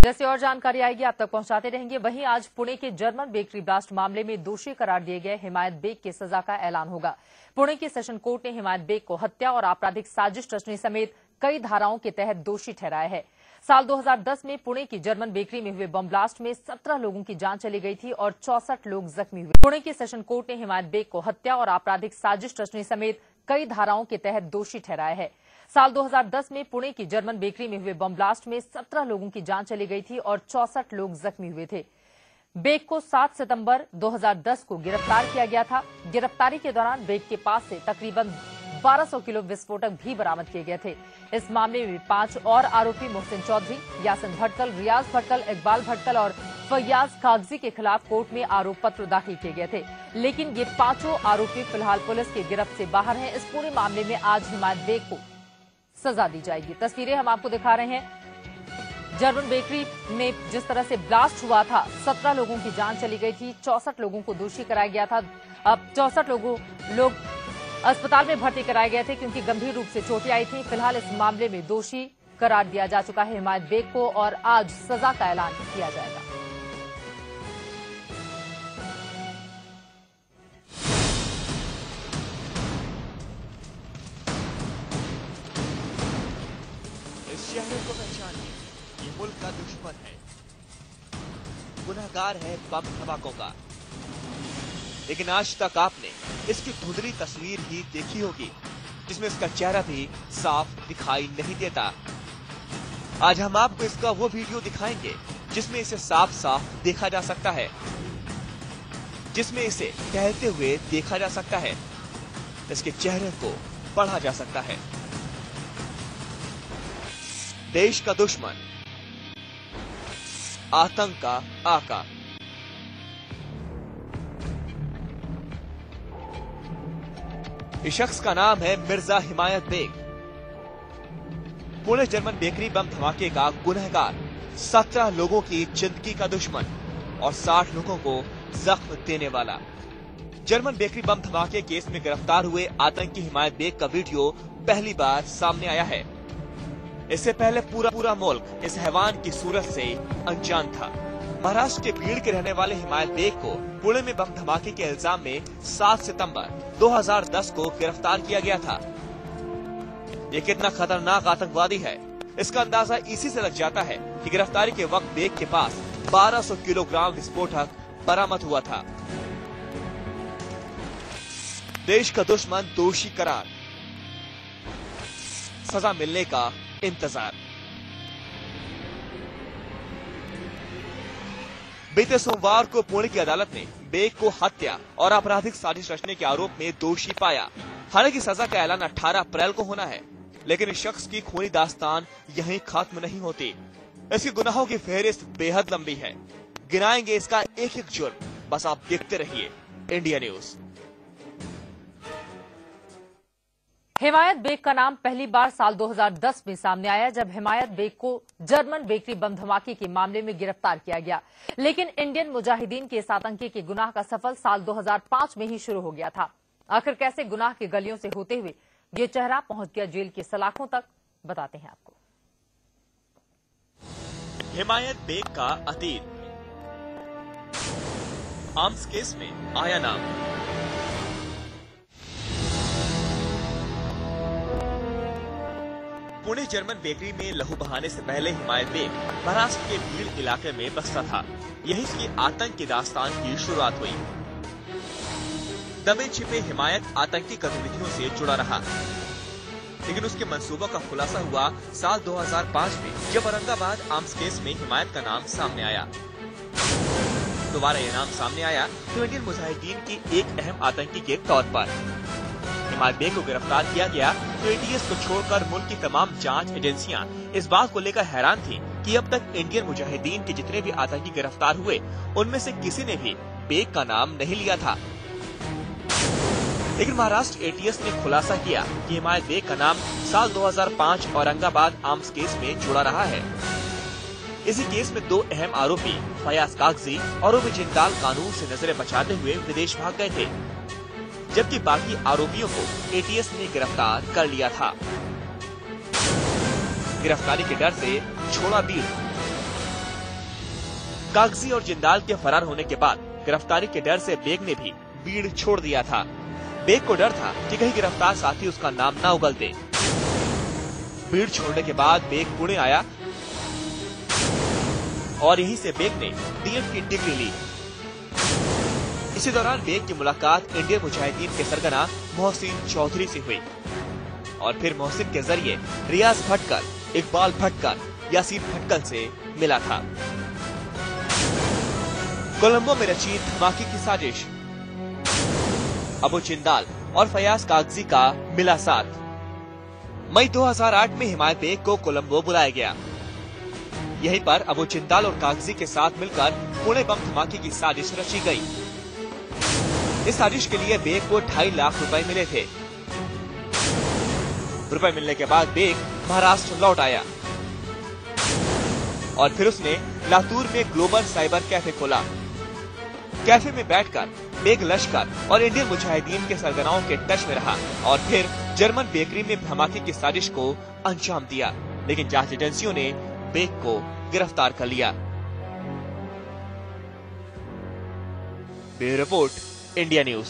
जैसे और जानकारी आएगी आप तक पहुंचाते रहेंगे। वहीं आज पुणे के जर्मन बेकरी ब्लास्ट मामले में दोषी करार दिए गए हिमायत बेग की सजा का ऐलान होगा। पुणे की सेशन कोर्ट ने हिमायत बेग को हत्या और आपराधिक साजिश रचने समेत कई धाराओं के तहत दोषी ठहराया है। साल 2010 में पुणे की जर्मन बेकरी में हुए बम ब्लास्ट में 17 लोगों की जान चली गई थी और 64 लोग जख्मी हुए। पुणे की सेशन कोर्ट ने हिमायत बेग को हत्या और आपराधिक साजिश रचने समेत कई धाराओं के तहत दोषी ठहराया है। साल 2010 में पुणे की जर्मन बेकरी में हुए बम ब्लास्ट में 17 लोगों की जान चली गई थी और 64 लोग जख्मी हुए थे। बेग को 7 सितंबर 2010 को गिरफ्तार किया गया था। गिरफ्तारी के दौरान बेग के पास से तकरीबन 1200 किलो विस्फोटक भी बरामद किए गए थे। इस मामले में 5 और आरोपी मोहसिन चौधरी, यासिन भटकल, रियाज भटकल, इकबाल भटकल और फैयाज कागजी के खिलाफ कोर्ट में आरोप पत्र दाखिल किए गए थे। लेकिन ये पांचों आरोपी फिलहाल पुलिस की गिरफ्त से बाहर हैं। इस पूरे मामले में आज हिमायत बेग को सजा दी जाएगी। तस्वीरें हम आपको दिखा रहे हैं। जर्मन बेकरी में जिस तरह से ब्लास्ट हुआ था, 17 लोगों की जान चली गई थी, 64 लोगों को दोषी कराया गया था। अब 64 लोग अस्पताल में भर्ती कराए गए थे क्योंकि गंभीर रूप से चोटें आई थी। फिलहाल इस मामले में दोषी करार दिया जा चुका है हिमायत बेग को और आज सजा का ऐलान किया जाएगा। इस शहर को पहचानिए, ये मुल्क का दुश्मन है, गुनहगार है बम धमाकों का। लेकिन आज तक आपने इसकी धुंधली तस्वीर ही देखी होगी जिसमें इसका चेहरा भी साफ दिखाई नहीं देता। आज हम आपको इसका वो वीडियो दिखाएंगे जिसमें इसे साफ साफ देखा जा सकता है, जिसमें इसे टहलते हुए देखा जा सकता है, इसके चेहरे को पढ़ा जा सकता है। देश का दुश्मन, आतंक का आका। इस शख्स का नाम है मिर्जा हिमायत बेग। पुणे जर्मन बेकरी बम धमाके का गुनहगार, 17 लोगों की जिंदगी का दुश्मन और 60 लोगों को जख्म देने वाला। जर्मन बेकरी बम धमाके केस में गिरफ्तार हुए आतंकी हिमायत बेग का वीडियो पहली बार सामने आया है। इससे पहले पूरा मुल्क इस हैवान की सूरत से अनजान था। महाराष्ट्र के भीड़ के रहने वाले हिमायत बेग को पुणे में बम धमाके के इल्जाम में 7 सितंबर 2010 को गिरफ्तार किया गया था। ये कितना खतरनाक आतंकवादी है, इसका अंदाजा इसी से लग जाता है कि गिरफ्तारी के वक्त बेग के पास 1200 किलोग्राम विस्फोटक बरामद हुआ था। देश का दुश्मन दोषी करार, सजा मिलने का इंतजार। बीते सोमवार को पुणे की अदालत ने बेग को हत्या और आपराधिक साजिश रचने के आरोप में दोषी पाया। हालांकि सजा का ऐलान 18 अप्रैल को होना है, लेकिन इस शख्स की खूनी दास्तान यहीं खत्म नहीं होती। इसके गुनाहों की फेहरिस्त बेहद लंबी है। गिनाएंगे इसका एक एक जुर्म, बस आप देखते रहिए इंडिया न्यूज। हिमायत बेग का नाम पहली बार साल 2010 में सामने आया जब हिमायत बेग को जर्मन बेकरी बम धमाके के मामले में गिरफ्तार किया गया। लेकिन इंडियन मुजाहिदीन के इस आतंकी के गुनाह का सफल साल 2005 में ही शुरू हो गया था। आखिर कैसे गुनाह की गलियों से होते हुए ये चेहरा पहुंच गया जेल की सलाखों तक, बताते हैं आपको। हिमायत बेग का अतीत, आर्म्स केस में आया नाम। पुणे जर्मन बेकरी में लहू बहाने से पहले हिमायत बेग महाराष्ट्र के भीड़ इलाके में बसता था। यही इसकी आतंक की दास्तान की शुरुआत हुई। दबे छिपे हिमायत आतंकी गतिविधियों से जुड़ा रहा, लेकिन उसके मंसूबों का खुलासा हुआ साल 2005 में जब औरंगाबाद आर्म्स केस में हिमायत का नाम सामने आया। दोबारा यह नाम सामने आया तो इंडियन मुजाहिदीन की एक अहम आतंकी के तौर पर। हिमायत बेग को गिरफ्तार किया गया तो एटीएस को छोड़कर मुल्क की तमाम जांच एजेंसियां इस बात को लेकर हैरान थी कि अब तक इंडियन मुजाहिदीन के जितने भी आतंकी गिरफ्तार हुए उनमें से किसी ने भी बेग का नाम नहीं लिया था। लेकिन महाराष्ट्र एटीएस ने खुलासा किया कि हिमायत बेग का नाम साल 2005 औरंगाबाद आर्म्स केस में जुड़ा रहा है। इसी केस में 2 अहम आरोपी फयाज कागजी और रूबी जिंदाल कानून से नजरें बचाते हुए विदेश भाग गए थे, जबकि बाकी आरोपियों को एटीएस ने गिरफ्तार कर लिया था। गिरफ्तारी के डर से छोड़ा बीड़, कागजी और जिंदाल के फरार होने के बाद गिरफ्तारी के डर से बेग ने भी बीड़ छोड़ दिया था। बेग को डर था कि कहीं गिरफ्तार साथी उसका नाम ना उगल दे। बीड़ छोड़ने के बाद बेग पुणे आया और यहीं से बेग ने डीएड की डिग्री ली। इसी दौरान बेग की मुलाकात इंडियन मुजाहिदीन के सरगना मोहसिन चौधरी से हुई और फिर मोहसिन के जरिए रियाज भटकल, इकबाल भटकल, यासीन भटकल से मिला था। कोलंबो में रची धमाके की साजिश, अबू जिंदाल और फयाज कागजी का मिला साथ। मई 2008 में हिमायत बेग को कोलंबो बुलाया गया। यहीं पर अबू जिंदाल और कागजी के साथ मिलकर पुणे बम धमाके की साजिश रची गई। इस साजिश के लिए बेग को 2.5 लाख रुपए मिले थे। रुपए मिलने के बाद बेग महाराष्ट्र लौट आया और फिर उसने लातूर में ग्लोबल साइबर कैफे खोला। कैफे में बैठकर बेग लश्कर और इंडियन मुजाहिदीन के सरगनाओं के टच में रहा और फिर जर्मन बेकरी में धमाके की साजिश को अंजाम दिया, लेकिन जांच एजेंसियों ने बेग को गिरफ्तार कर लिया। Bureau report, India news.